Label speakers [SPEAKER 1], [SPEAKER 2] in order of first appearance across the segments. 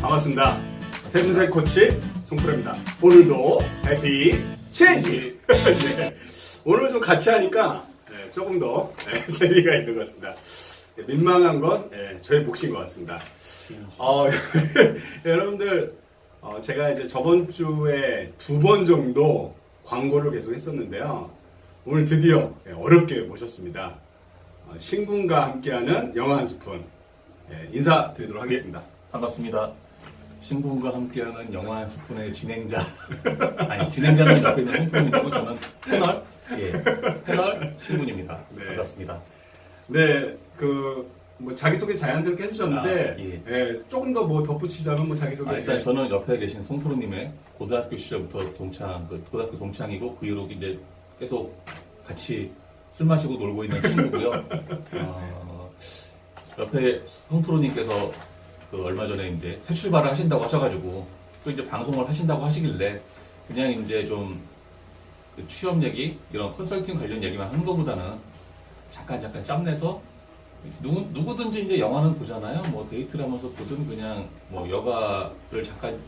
[SPEAKER 1] 반갑습니다. 세순세 코치 송프로입니다. 오늘도 해피 체인지. 네. 오늘 좀 같이 하니까 조금 더 재미가 있는 것 같습니다. 민망한 건 저의 몫인 것 같습니다. 여러분들 제가 이제 저번 주에 2번 정도 광고를 계속 했었는데요. 오늘 드디어 어렵게 모셨습니다. 신군과 함께하는 영화 한 스푼 인사드리도록 하겠습니다.
[SPEAKER 2] 반갑습니다. 신군과 함께하는 영화 한 스푼의 진행자. 아니, 진행자는 옆에 있는 홍콩이고 저는 패널 신군입니다.
[SPEAKER 1] 네.
[SPEAKER 2] 반갑습니다.
[SPEAKER 1] 네, 뭐 자기소개 자연스럽게 해주셨는데, 조금 더 뭐 덧붙이자면 뭐 자기소개.
[SPEAKER 2] 일단 저는 옆에 계신 송프로님의 고등학교 시절부터 고등학교 동창이고 그 이후로 이제 계속 같이 술 마시고 놀고 있는 친구고요. 옆에 송프로님께서 얼마 전에 이제 새 출발을 하신다고 하셔가지고 또 이제 방송을 하신다고 하시길래 그냥 이제 좀 취업 얘기 이런 컨설팅 관련 얘기만 하는 것보다는 잠깐 짬내서 누구든지 이제 영화는 보잖아요. 뭐 데이트를 하면서 보든 그냥 뭐 여가를 잠깐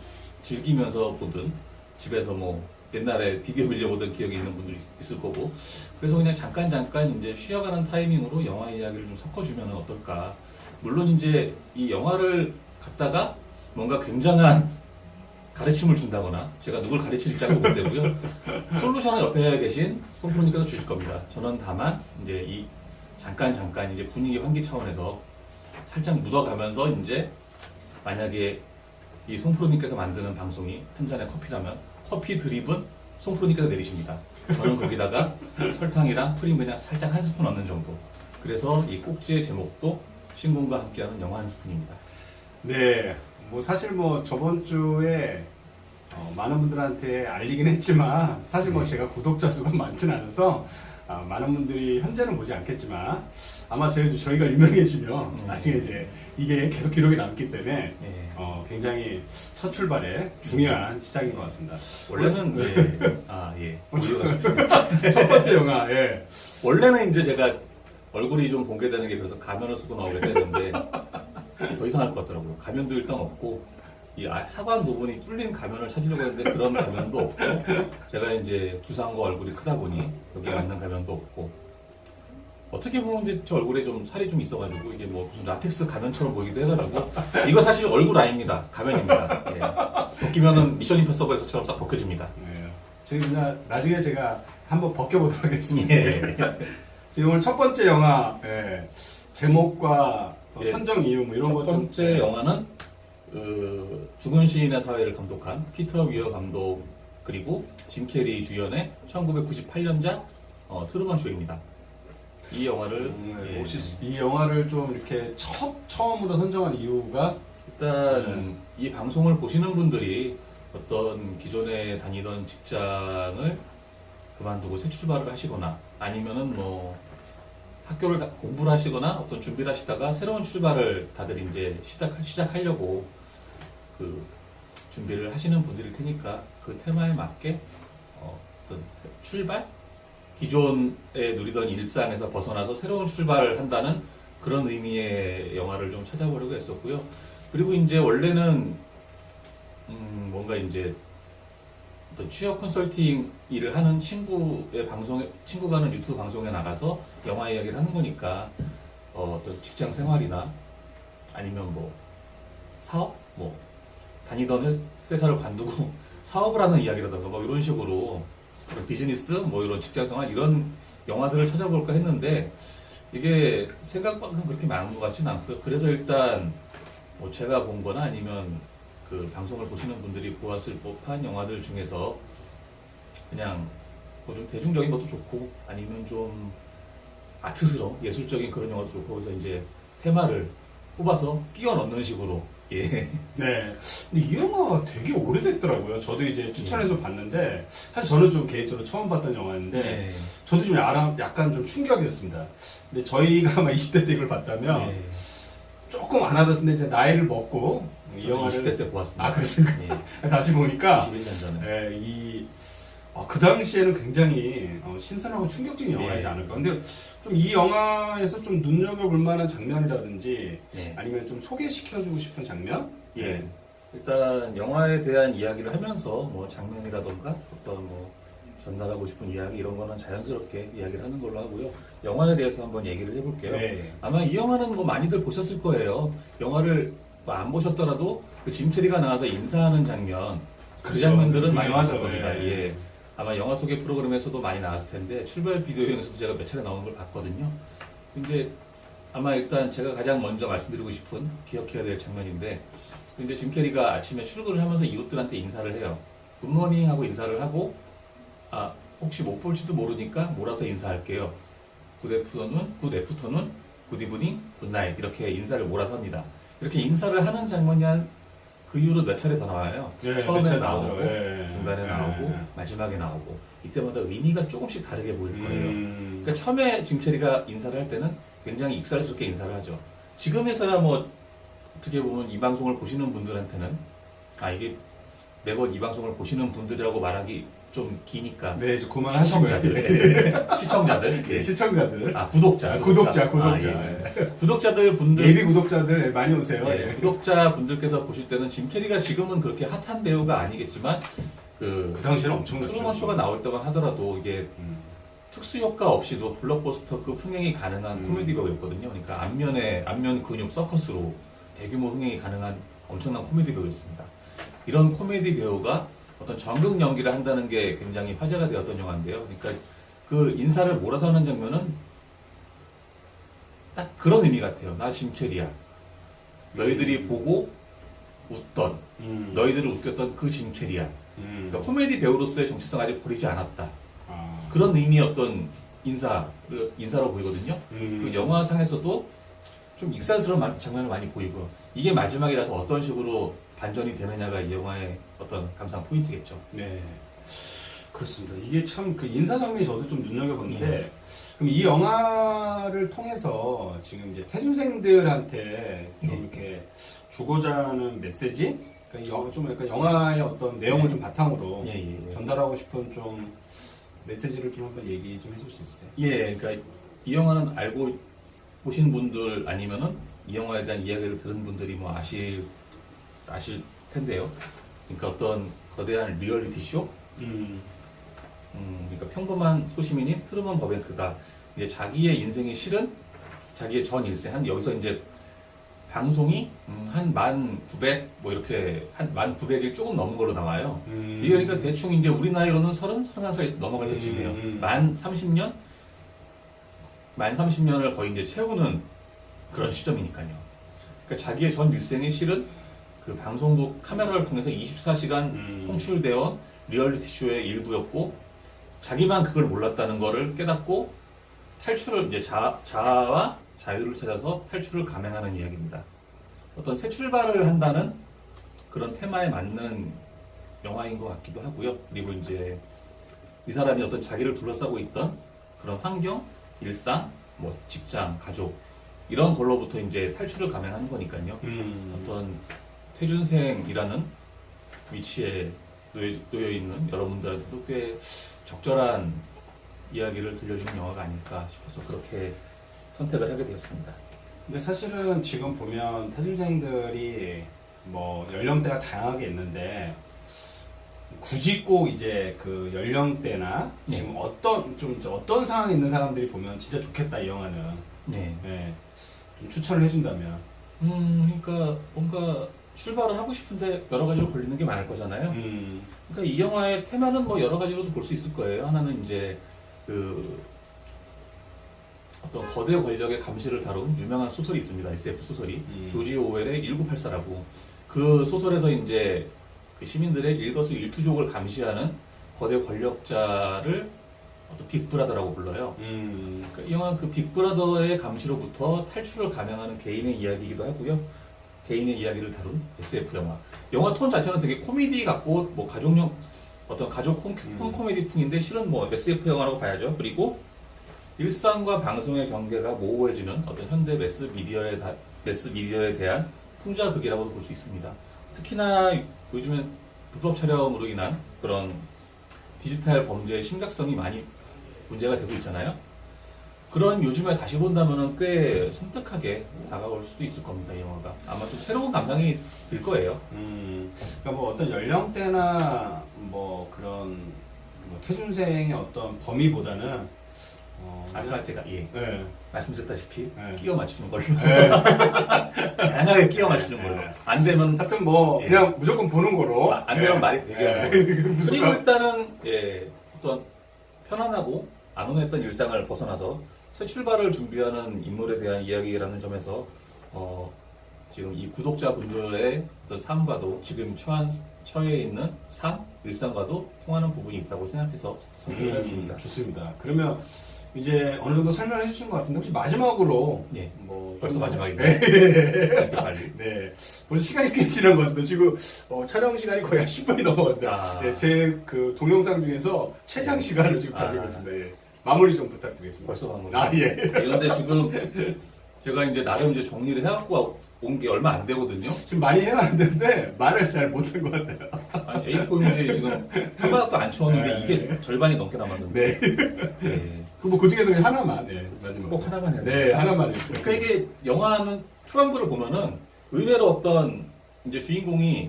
[SPEAKER 2] 즐기면서 보든 집에서 뭐 옛날에 비디오 빌려보던 기억이 있는 분들이 있을 거고 그래서 그냥 잠깐 이제 쉬어가는 타이밍으로 영화 이야기를 좀 섞어주면 어떨까. 물론 이제 이 영화를 갖다가 뭔가 굉장한 가르침을 준다거나 제가 누굴 가르칠 입장도 못 되고요. 솔루션은 옆에 계신 송프로님께서 주실 겁니다. 저는 다만 이제 이 잠깐 이제 분위기 환기 차원에서 살짝 묻어가면서 이제 만약에 이 송프로님께서 만드는 방송이 한 잔의 커피라면 커피 드립은 송프로님께서 내리십니다. 저는 거기다가 설탕이랑 프림 그냥 살짝 한 스푼 넣는 정도. 그래서 이 꼭지의 제목도 신군과 함께하는 영화 한 스푼입니다.
[SPEAKER 1] 네, 뭐 사실 뭐 저번 주에 많은 분들한테 알리긴 했지만 사실 뭐 제가 구독자 수가 많지는 않아서 많은 분들이 현재는 보지 않겠지만 아마 저희가 유명해지면 나중에 이제 이게 계속 기록이 남기 때문에 굉장히 첫 출발에 중요한 시작인 것 같습니다.
[SPEAKER 2] 원래는
[SPEAKER 1] 첫 번째 영화.
[SPEAKER 2] 원래는 이제 제가 얼굴이 좀 공개되는 게 그래서 가면을 쓰고 나오게 됐는데 더 이상 할 것 같더라고요. 가면도 일단 없고 이 하관 부분이 뚫린 가면을 찾으려고 했는데 그런 가면도 없고 제가 이제 두상과 얼굴이 크다 보니 여기에 맞는 가면도 없고 어떻게 보면 이제 저 얼굴에 좀 살이 좀 있어가지고 이게 뭐 무슨 라텍스 가면처럼 보이기도 해가지고 이거 사실 얼굴 아닙니다. 가면입니다. 벗기면은 미션 임파서블에서처럼 싹 벗겨집니다.
[SPEAKER 1] 저희 그냥 나중에 제가 한번 벗겨보도록 하겠습니다. 지금 오늘 첫 번째 영화 제목과 선정 이유 뭐 이런 것 좀.
[SPEAKER 2] 첫 번째 영화는 죽은 시인의 사회를 감독한 피터 위어 감독 그리고 짐 캐리 주연의 1998년작 트루먼 쇼입니다. 이 영화를
[SPEAKER 1] 혹시 이 영화를 좀 이렇게 처음으로 선정한 이유가
[SPEAKER 2] 일단 이 방송을 보시는 분들이 어떤 기존에 다니던 직장을 그만두고 새 출발을 하시거나 아니면은 뭐 학교를 공부를 하시거나 어떤 준비를 하시다가 새로운 출발을 다들 이제 시작하려고 준비를 하시는 분들일 테니까 그 테마에 맞게 어떤 출발? 기존에 누리던 일상에서 벗어나서 새로운 출발을 한다는 그런 의미의 영화를 좀 찾아보려고 했었고요. 그리고 이제 원래는 뭔가 이제 어떤 취업 컨설팅 일을 하는 친구가 하는 유튜브 방송에 나가서 영화 이야기를 하는 거니까 어떤 직장 생활이나 아니면 뭐 사업? 뭐 다니던 회사를 관두고 사업을 하는 이야기라든가 뭐 이런 식으로 비즈니스 뭐 이런 직장 생활 이런 영화들을 찾아볼까 했는데 이게 생각만큼 그렇게 많은 것 같지는 않고요. 그래서 일단 뭐 제가 본 거나 아니면 그 방송을 보시는 분들이 보았을 법한 영화들 중에서 그냥 뭐 좀 대중적인 것도 좋고 아니면 좀 아트스러운 예술적인 그런 영화도 좋고 그래서 이제 테마를 뽑아서 끼워 넣는 식으로
[SPEAKER 1] 네. 근데 이 영화 되게 오래됐더라고요. 저도 이제 추천해서 봤는데 사실 저는 좀 개인적으로 처음 봤던 영화였는데 저도 좀 약간 좀 충격이었습니다. 근데 저희가 아마 20대 때 이걸 봤다면 조금 안 하던데 이제 나이를 먹고 이 영화를
[SPEAKER 2] 20대 때 보았습니다.
[SPEAKER 1] 그렇습니까? 다시 보니까
[SPEAKER 2] 21년 전에
[SPEAKER 1] 그 당시에는 굉장히 신선하고 충격적인 영화이지 않을까. 근데 좀 이 영화에서 좀 눈여겨볼 만한 장면이라든지 아니면 좀 소개시켜주고 싶은 장면?
[SPEAKER 2] 일단 영화에 대한 이야기를 하면서 뭐 장면이라던가 어떤 뭐 전달하고 싶은 이야기 이런 거는 자연스럽게 이야기를 하는 걸로 하고요. 영화에 대해서 한번 얘기를 해볼게요.
[SPEAKER 1] 네.
[SPEAKER 2] 아마 이 영화는 뭐 많이들 보셨을 거예요. 영화를 뭐 안 보셨더라도 그 짐 캐리가 나와서 인사하는 장면, 그
[SPEAKER 1] 그렇죠.
[SPEAKER 2] 장면들은 많이
[SPEAKER 1] 유명하죠.
[SPEAKER 2] 봤을 겁니다.
[SPEAKER 1] 예.
[SPEAKER 2] 예. 아마 영화 소개 프로그램에서도 많이 나왔을 텐데 출발 비디오에서도 제가 몇 차례 나온 걸 봤거든요. 이제 아마 일단 제가 가장 먼저 말씀드리고 싶은 기억해야 될 장면인데, 근데 짐 캐리가 아침에 출근을 하면서 이웃들한테 인사를 해요. 굿모닝 하고 인사를 하고, 아 혹시 못 볼지도 모르니까 몰아서 인사할게요. 굿애프터눈, 굿이브닝, 굿나잇 이렇게 인사를 몰아서 합니다. 이렇게 인사를 하는 장면이 한 그 이후로 몇 차례 더 나와요.
[SPEAKER 1] 네, 몇
[SPEAKER 2] 처음에
[SPEAKER 1] 차례
[SPEAKER 2] 나오고,
[SPEAKER 1] 나오더라고요. 예.
[SPEAKER 2] 중간에
[SPEAKER 1] 예.
[SPEAKER 2] 나오고, 마지막에 나오고, 이때마다 의미가 조금씩 다르게 보일 거예요.
[SPEAKER 1] 음.
[SPEAKER 2] 그러니까 처음에 짐 캐리가 인사를 할 때는 굉장히 익살스럽게 인사를 하죠. 지금에서야 뭐 어떻게 보면 이 방송을 보시는 분들한테는 이게 매번 이 방송을 보시는 분들이라고 말하기 좀 기니까
[SPEAKER 1] 네, 이제 그만하시고요.
[SPEAKER 2] 시청자들, 시청자들,
[SPEAKER 1] 예,
[SPEAKER 2] 예.
[SPEAKER 1] 시청자들.
[SPEAKER 2] 구독자,
[SPEAKER 1] 구독자.
[SPEAKER 2] 예. 구독자들 분들,
[SPEAKER 1] 예비 구독자들 많이 오세요.
[SPEAKER 2] 예,
[SPEAKER 1] 예.
[SPEAKER 2] 구독자 분들께서 보실 때는 짐 캐리가 지금은 그렇게 핫한 배우가 아니겠지만
[SPEAKER 1] 그 당시에는 엄청났죠.
[SPEAKER 2] 트루먼 쇼가 나올 때만 하더라도 이게
[SPEAKER 1] 음.
[SPEAKER 2] 특수 효과 없이도 블록버스터급 흥행이 가능한 코미디 배우였거든요. 그러니까 안면 근육 서커스로 대규모 흥행이 가능한 엄청난 코미디 배우였습니다. 이런 코미디 배우가 어떤 전극 연기를 한다는 게 굉장히 화제가 되었던 영화인데요. 그러니까 그 인사를 몰아서 하는 장면은 딱 그런 의미 같아요. 나 짐 캐리야. 너희들이 보고 웃던, 너희들을 웃겼던 그 짐 캐리야. 그러니까 코미디 배우로서의 정체성 아직 버리지 않았다.
[SPEAKER 1] 아.
[SPEAKER 2] 그런 의미의 어떤 인사로 보이거든요. 그 영화상에서도 좀 익살스러운 장면을 많이 보이고요. 이게 마지막이라서 어떤 식으로 반전이 되느냐가 이 영화의 어떤 감상 포인트겠죠.
[SPEAKER 1] 네. 그렇습니다. 이게 참 그 인사 장면이 저도 좀 눈여겨봤는데, 그럼 이 영화를 통해서 지금 이제 태중생들한테 좀 이렇게 주고자 하는 메시지? 그러니까 좀 약간 영화의 어떤 내용을 좀 바탕으로
[SPEAKER 2] 예.
[SPEAKER 1] 전달하고 싶은 좀 메시지를 좀 한번 얘기 좀 해줄 수 있어요?
[SPEAKER 2] 예, 그러니까 이 영화는 알고 보신 분들 아니면은 이 영화에 대한 이야기를 들은 분들이 뭐 아실 텐데요. 그러니까 어떤 거대한 리얼리티 쇼? 그러니까 평범한 소시민인 트루먼 버뱅크가 이제 자기의 인생이 실은 자기의 전 일생, 여기서 이제 방송이 한 1900, 뭐 이렇게 한 1900일 조금 넘은 걸로 나와요. 이게 그러니까 대충 이제 우리 나이로는 31살 넘어갈 때쯤이에요. 만 30년을 거의 이제 채우는 그런 시점이니까요. 그러니까 자기의 전 일생이 실은 그 방송국 카메라를 통해서 24시간 송출되어 리얼리티 쇼의 일부였고, 자기만 그걸 몰랐다는 거를 깨닫고 탈출을 이제 자아와 자유를 찾아서 탈출을 감행하는 이야기입니다. 어떤 새 출발을 한다는 그런 테마에 맞는 영화인 것 같기도 하고요. 그리고 이제 이 사람이 어떤 자기를 둘러싸고 있던 그런 환경, 일상, 뭐 직장, 가족 이런 걸로부터 이제 탈출을 감행하는 거니까요. 어떤 퇴준생이라는 위치에 놓여 있는 여러분들한테도 꽤 적절한 이야기를 들려주는 영화가 아닐까 싶어서 그렇게 선택을 하게 되었습니다.
[SPEAKER 1] 근데 사실은 지금 보면 태중생들이 뭐 연령대가 다양하게 있는데, 굳이 꼭 이제 그 연령대나 지금 어떤 상황에 있는 사람들이 보면 진짜 좋겠다 이 영화는.
[SPEAKER 2] 네.
[SPEAKER 1] 네. 좀 추천을 해준다면.
[SPEAKER 2] 그러니까 뭔가 출발을 하고 싶은데 여러 가지로 걸리는 게 많을 거잖아요. 그러니까 이 영화의 테마는 뭐 여러 가지로도 볼 수 있을 거예요. 하나는 이제 그 어떤 거대 권력의 감시를 다룬 유명한 소설이 있습니다. SF 소설이 조지 오웰의 1984라고. 그 소설에서 이제 그 시민들의 일거수일투족을 감시하는 거대 권력자를 어떤 빅브라더라고 불러요. 그러니까 이 영화는 그 빅브라더의 감시로부터 탈출을 감행하는 개인의 이야기이기도 하고요. 개인의 이야기를 다룬 SF 영화. 영화 톤 자체는 되게 코미디 같고 뭐 가족용 어떤 가족 홈코미디풍인데 실은 뭐 SF 영화라고 봐야죠. 그리고 일상과 방송의 경계가 모호해지는 어떤 현대 매스미디어에 대한 풍자극이라고도 볼 수 있습니다. 특히나 요즘엔 불법 촬영으로 인한 그런 디지털 범죄의 심각성이 많이 문제가 되고 있잖아요. 그런 요즘에 다시 본다면은 꽤 섬뜩하게 다가올 수도 있을 겁니다. 이 영화가 아마 좀 새로운 감상이 들 거예요.
[SPEAKER 1] 그러니까 뭐 어떤 연령대나 뭐 그런 뭐 태준생의 어떤 범위보다는
[SPEAKER 2] 아까 제가
[SPEAKER 1] 네.
[SPEAKER 2] 말씀드렸다시피
[SPEAKER 1] 네.
[SPEAKER 2] 끼워 맞추는 걸로
[SPEAKER 1] 네.
[SPEAKER 2] 다양하게 끼워 맞추는 걸로
[SPEAKER 1] 네.
[SPEAKER 2] 안 되면
[SPEAKER 1] 하여튼 뭐
[SPEAKER 2] 예.
[SPEAKER 1] 그냥 무조건 보는 거로
[SPEAKER 2] 안 되면 말이 되게 그리고
[SPEAKER 1] 무조건
[SPEAKER 2] 일단은 어떤 편안하고 안온했던 일상을 벗어나서 새 출발을 준비하는 인물에 대한 이야기라는 점에서 지금 이 구독자분들의 어떤 삶과도 지금 처해 있는 삶, 일상과도 통하는 부분이 있다고 생각해서 선택을 했습니다.
[SPEAKER 1] 좋습니다. 그러면 이제 어느 정도 설명을 해주신 것 같은데 혹시 마지막으로
[SPEAKER 2] 네.
[SPEAKER 1] 뭐
[SPEAKER 2] 벌써
[SPEAKER 1] 좀-
[SPEAKER 2] 마지막인가요?
[SPEAKER 1] 네.
[SPEAKER 2] 빨리.
[SPEAKER 1] 네. 벌써 시간이 꽤 지난 것 같습니다. 지금 촬영 시간이 거의 한 10분이 넘어갔습니다.
[SPEAKER 2] 아.
[SPEAKER 1] 네, 제 그 동영상 중에서 최장 시간을 지금 가지고 있습니다. 예. 마무리 좀 부탁드리겠습니다.
[SPEAKER 2] 벌써 방금.
[SPEAKER 1] 아, 예.
[SPEAKER 2] 그런데 지금 제가 이제 나름 이제 정리를 해갖고 온 게 얼마 안 되거든요.
[SPEAKER 1] 지금 많이 해왔는데 말을 잘 못한 것 같아요.
[SPEAKER 2] 아니, A4용지에 지금 한 바닥도 안 치웠는데
[SPEAKER 1] 네.
[SPEAKER 2] 이게 절반이 넘게 남았는데.
[SPEAKER 1] 네.
[SPEAKER 2] 네.
[SPEAKER 1] 그 중에서 그냥 하나만, 네, 마지막.
[SPEAKER 2] 꼭 하나만 해야
[SPEAKER 1] 네,
[SPEAKER 2] 돼요.
[SPEAKER 1] 하나만.
[SPEAKER 2] 그러니까 이게 영화는 초반부를 보면은 의외로 어떤 이제 주인공이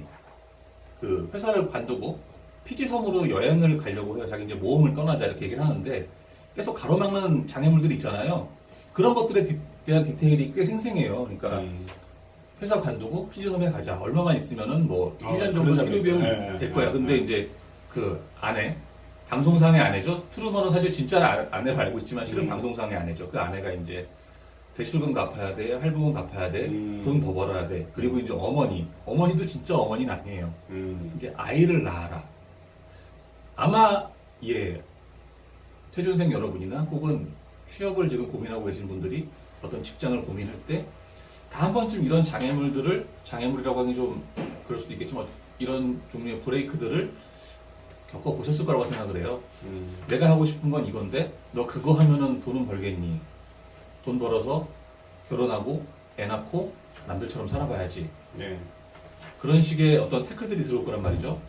[SPEAKER 2] 그 회사를 관두고 피지 섬으로 여행을 가려고 해요. 자기 이제 모험을 떠나자 이렇게 얘기를 하는데 계속 가로막는 장애물들이 있잖아요. 그런 것들에 대한 디테일이 꽤 생생해요. 그러니까 회사 관두고 피지 섬에 가자. 얼마만 있으면은 뭐 1년 정도
[SPEAKER 1] 그러자
[SPEAKER 2] 치료 비용이
[SPEAKER 1] 네,
[SPEAKER 2] 될 거야.
[SPEAKER 1] 네,
[SPEAKER 2] 근데
[SPEAKER 1] 네.
[SPEAKER 2] 이제 그 아내 방송상의 아내죠. 트루먼은 사실 진짜 아내를 알고 있지만 실은 방송상의 아내죠. 그 아내가 이제 대출금 갚아야 돼, 할부금 갚아야 돼, 돈 더 벌어야 돼. 그리고 이제 어머니도 진짜 어머니는 아니에요. 이제 아이를 낳아라. 아마 퇴준생 여러분이나 혹은 취업을 지금 고민하고 계신 분들이 어떤 직장을 고민할 때 다 한 번쯤 이런 장애물이라고 하기 좀 그럴 수도 있겠지만 이런 종류의 브레이크들을 겪어보셨을 거라고 생각을 해요. 내가 하고 싶은 건 이건데 너 그거 하면은 돈은 벌겠니? 돈 벌어서 결혼하고 애 낳고 남들처럼 살아봐야지.
[SPEAKER 1] 네.
[SPEAKER 2] 그런 식의 어떤 태클들이 들어올 거란 말이죠.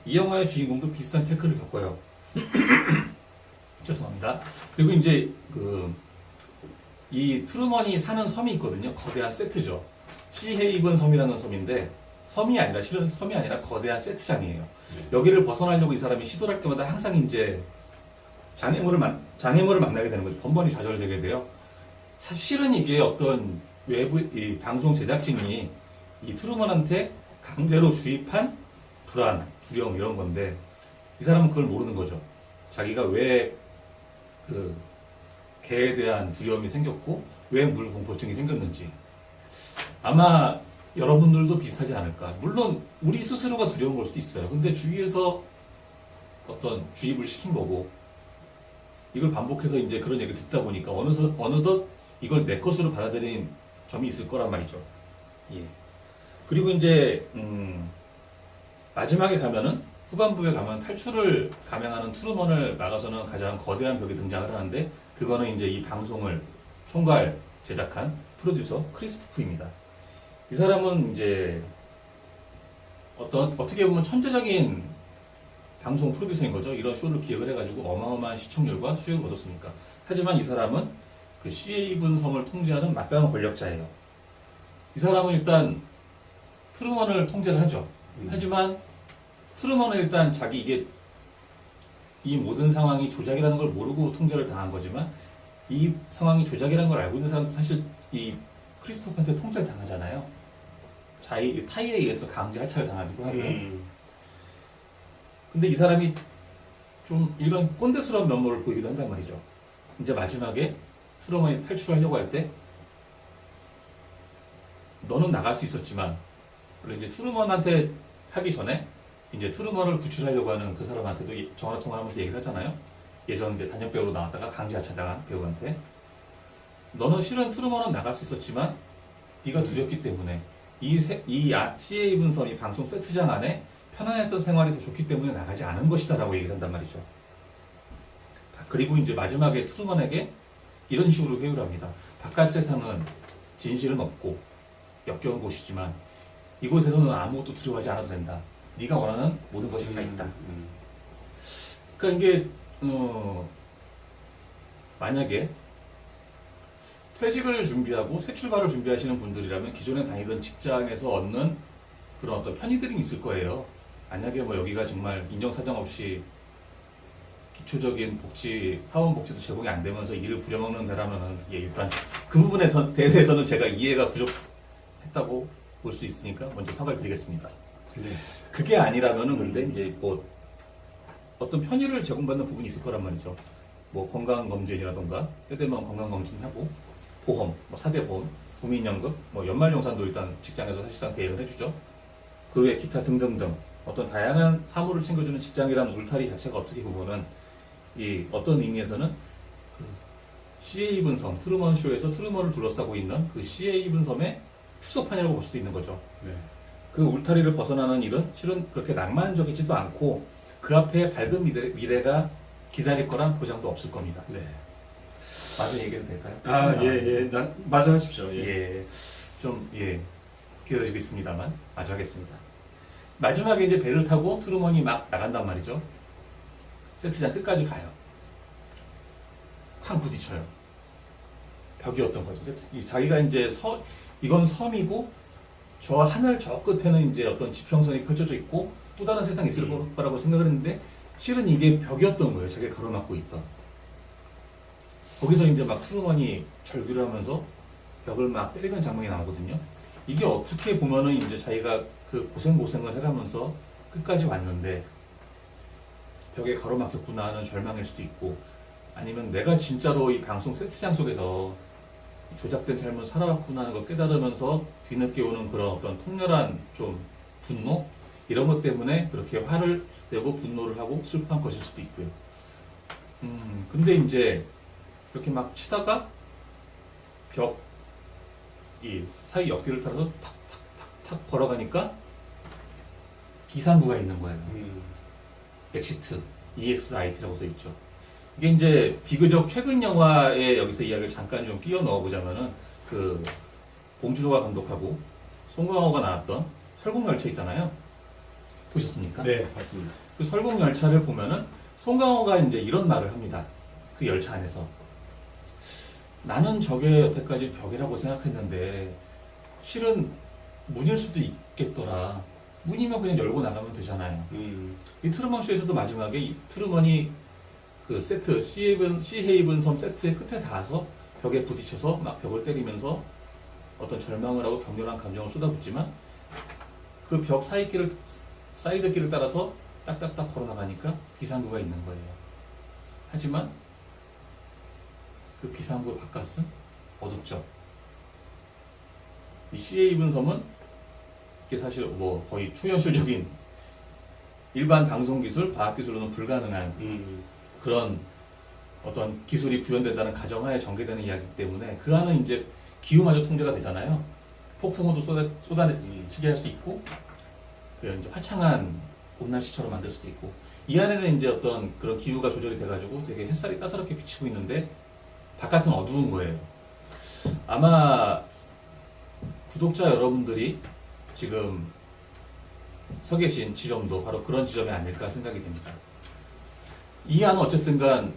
[SPEAKER 2] 이 영화의 주인공도 비슷한 태클을 겪어요. 죄송합니다. 그리고 이제 이 트루먼이 사는 섬이 있거든요. 거대한 세트죠. 시헤이븐 섬이라는 섬인데 섬이 아니라 실은 섬이 아니라 거대한 세트장이에요. 여기를 벗어나려고 이 사람이 시도를 할 때마다 항상 이제 장애물을 만나게 되는 거죠. 번번이 좌절되게 돼요. 사실은 이게 어떤 외부 이 방송 제작진이 이 트루먼한테 강제로 주입한 불안, 두려움 이런 건데 이 사람은 그걸 모르는 거죠. 자기가 왜 개에 대한 두려움이 생겼고 왜 물공포증이 생겼는지 아마 여러분들도 비슷하지 않을까. 물론 우리 스스로가 두려운 걸 수도 있어요. 근데 주위에서 어떤 주입을 시킨 거고 이걸 반복해서 이제 그런 얘기를 듣다 보니까 어느덧 이걸 내 것으로 받아들인 점이 있을 거란 말이죠. 예. 그리고 이제 마지막에 가면은 후반부에 가면 탈출을 감행하는 트루먼을 막아서는 가장 거대한 벽이 등장을 하는데 그거는 이제 이 방송을 총괄 제작한 프로듀서 크리스토프입니다. 이 사람은 이제 어떻게 보면 천재적인 방송 프로듀서인 거죠. 이런 쇼를 기획을 해가지고 어마어마한 시청률과 수익을 얻었으니까. 하지만 이 사람은 그 시에이븐 섬을 통제하는 막강한 권력자예요. 이 사람은 일단 트루먼을 통제를 하죠. 하지만 트루먼은 일단 이 모든 상황이 조작이라는 걸 모르고 통제를 당한 거지만 이 상황이 조작이라는 걸 알고 있는 사람도 사실 이 크리스토프한테 통제를 당하잖아요. 타이에 의해서 강제 하차를 당하기도 하고. 근데 이 사람이 좀 이런 꼰대스러운 면모를 보이기도 한단 말이죠. 이제 마지막에 트루먼이 탈출하려고 할 때 너는 나갈 수 있었지만 원래 이제 트루먼한테 하기 전에 이제 트루먼을 구출하려고 하는 그 사람한테도 전화 통화를 하면서 얘기를 하잖아요. 예전 이제 단역 배우로 나왔다가 강제 하차당한 배우한테 너는 실은 트루먼은 나갈 수 있었지만 네가 두렵기 때문에 이 CA 분선이 방송 세트장 안에 편안했던 생활이 더 좋기 때문에 나가지 않은 것이다라고 얘기를 한단 말이죠. 그리고 이제 마지막에 트루먼에게 이런 식으로 회유를 합니다. 바깥 세상은 진실은 없고 역겨운 곳이지만 이곳에서는 아무것도 두려워하지 않아도 된다. 네가 원하는 모든 것이 다 있다. 그러니까 이게 만약에 퇴직을 준비하고 새 출발을 준비하시는 분들이라면 기존에 다니던 직장에서 얻는 그런 어떤 편의들이 있을 거예요. 만약에 뭐 여기가 정말 인정사정 없이 기초적인 복지, 사원복지도 제공이 안 되면서 일을 부려먹는 데라면은 예, 일단 그 부분에 대해서는 제가 이해가 부족했다고 볼 수 있으니까 먼저 사과를 드리겠습니다.
[SPEAKER 1] 네.
[SPEAKER 2] 그게 아니라면은 근데 이제 뭐 어떤 편의를 제공받는 부분이 있을 거란 말이죠. 뭐 건강검진이라던가 때 되면 건강검진하고 보험, 뭐 4대 보험, 국민연금, 뭐 연말정산도 일단 직장에서 사실상 대행을 해주죠. 그 외 기타 등등등 어떤 다양한 사무를 챙겨주는 직장이라는 울타리 자체가 어떻게 보면은 이 어떤 의미에서는 그 CA 입은 섬, 트루먼 쇼에서 트루먼을 둘러싸고 있는 그 CA 입은 섬의 추석판이라고 볼 수도 있는 거죠.
[SPEAKER 1] 네.
[SPEAKER 2] 그 울타리를 벗어나는 일은 실은 그렇게 낭만적이지도 않고 그 앞에 밝은 미래가 기다릴 거란 보장도 없을 겁니다.
[SPEAKER 1] 네.
[SPEAKER 2] 마저 얘기해도 될까요?
[SPEAKER 1] 아, 예, 예. 마저 하십시오. 예.
[SPEAKER 2] 예. 좀, 예. 길어지고 있습니다만, 마저 하겠습니다. 마지막에 이제 배를 타고 트루먼이 막 나간단 말이죠. 세트장 끝까지 가요. 쾅 부딪혀요. 벽이었던 거죠. 자기가 이제 이건 섬이고, 저 하늘 저 끝에는 이제 어떤 지평선이 펼쳐져 있고, 또 다른 세상이 있을 거라고 생각을 했는데, 실은 이게 벽이었던 거예요. 자기가 가로막고 있던. 거기서 이제 막 트루먼이 절규를 하면서 벽을 막 때리는 장면이 나오거든요. 이게 어떻게 보면은 이제 자기가 그 고생을 해가면서 끝까지 왔는데 벽에 가로막혔구나 하는 절망일 수도 있고 아니면 내가 진짜로 이 방송 세트장 속에서 조작된 삶을 살아왔구나 하는 걸 깨달으면서 뒤늦게 오는 그런 어떤 통렬한 좀 분노? 이런 것 때문에 그렇게 화를 내고 분노를 하고 슬퍼한 것일 수도 있고요. 근데 이제 이렇게 막 치다가 이 사이 옆길을 따라서 탁탁탁탁 걸어가니까 기상구가 있는 거예요. 엑시트, EXIT라고 써 있죠. 이게 이제 비교적 최근 영화에 여기서 이야기를 잠깐 좀 끼워 넣어보자면은 그 봉준호가 감독하고 송강호가 나왔던 설국열차 있잖아요. 보셨습니까?
[SPEAKER 1] 네, 맞습니다.
[SPEAKER 2] 그 설국열차를 보면은 송강호가 이제 이런 말을 합니다. 그 열차 안에서. 나는 저게 여태까지 벽이라고 생각했는데 실은 문일 수도 있겠더라. 문이면 그냥 열고 나가면 되잖아요. 이 트루먼 쇼에서도 마지막에 이 트루먼이 그 세트 시헤이븐 섬 세트의 끝에 닿아서 벽에 부딪혀서 막 벽을 때리면서 어떤 절망을 하고 격렬한 감정을 쏟아붓지만 그 벽 사이드 길을 따라서 딱딱딱 걸어 나가니까 비상구가 있는 거예요. 하지만 그 비상구 바깥은 어둡죠. 이 시헤이븐 섬은 이게 사실 뭐 거의 초현실적인 일반 방송 기술, 과학 기술로는 불가능한 그런 어떤 기술이 구현된다는 가정하에 전개되는 이야기이기 때문에 그 안은 이제 기후마저 통제가 되잖아요. 폭풍우도 쏟아내치게 할 수 있고, 그 이제 화창한 봄날씨처럼 만들 수도 있고, 이 안에는 이제 어떤 그런 기후가 조절이 돼가지고 되게 햇살이 따사롭게 비치고 있는데 바깥은 어두운 거예요. 아마 구독자 여러분들이 지금 서 계신 지점도 바로 그런 지점이 아닐까 생각이 됩니다. 이 안은 어쨌든 간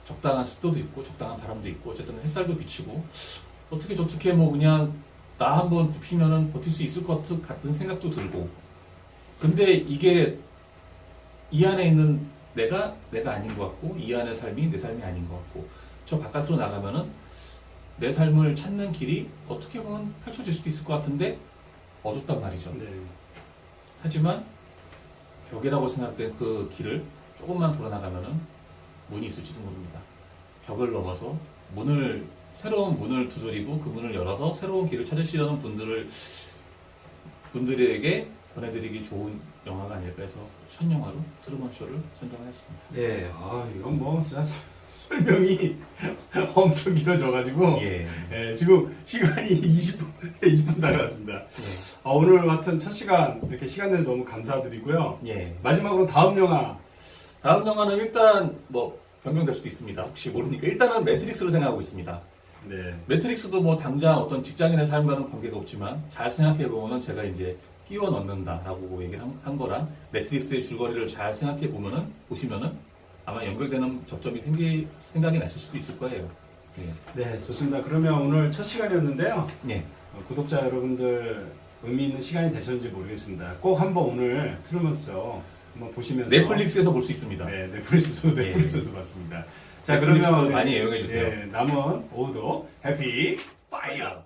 [SPEAKER 2] 적당한 습도도 있고 적당한 바람도 있고 어쨌든 햇살도 비치고 어떻게 저렇게 뭐 그냥 나 한번 굽히면은 버틸 수 있을 것 같은 생각도 들고, 근데 이게 이 안에 있는 내가 아닌 것 같고 이 안의 삶이 내 삶이 아닌 것 같고 저 바깥으로 나가면은 내 삶을 찾는 길이 어떻게 보면 펼쳐질 수도 있을 것 같은데 어둡단 말이죠.
[SPEAKER 1] 네.
[SPEAKER 2] 하지만 벽이라고 생각된 그 길을 조금만 돌아 나가면은 문이 있을지도 모릅니다. 벽을 넘어서 새로운 문을 두드리고 그 문을 열어서 새로운 길을 찾으시려는 분들에게 보내드리기 좋은 영화가 아닐까 해서 첫 영화로 트루먼 쇼를 선정했습니다.
[SPEAKER 1] 네, 이건 뭐 진짜 설명이 엄청 길어져가지고
[SPEAKER 2] 예.
[SPEAKER 1] 지금 시간이 20분 달았습니다.
[SPEAKER 2] 예.
[SPEAKER 1] 오늘 같은 첫 시간 이렇게 시간 내서 너무 감사드리고요.
[SPEAKER 2] 예.
[SPEAKER 1] 마지막으로 다음
[SPEAKER 2] 영화는 일단 뭐 변경될 수도 있습니다. 혹시 모르니까 일단은 매트릭스로 생각하고 있습니다.
[SPEAKER 1] 네.
[SPEAKER 2] 매트릭스도 뭐 당장 어떤 직장인의 삶과는 관계가 없지만 잘 생각해보면은 제가 이제 끼워 넣는다라고 얘기를 한 거랑 매트릭스의 줄거리를 잘 생각해보시면은 아마 연결되는 접점이 생각이 나실 수도 있을 거예요. 예.
[SPEAKER 1] 네, 좋습니다. 그러면 오늘 첫 시간이었는데요.
[SPEAKER 2] 예.
[SPEAKER 1] 구독자 여러분들 의미 있는 시간이 되셨는지 모르겠습니다. 꼭 한번 오늘 틀으면서 한번 보시면서
[SPEAKER 2] 넷플릭스에서 볼 수 있습니다.
[SPEAKER 1] 네, 넷플릭스에서
[SPEAKER 2] 예.
[SPEAKER 1] 봤습니다. 자,
[SPEAKER 2] 넷플릭스
[SPEAKER 1] 그러면
[SPEAKER 2] 많이 애용해 주세요.
[SPEAKER 1] 남은 오후도 해피 파이어!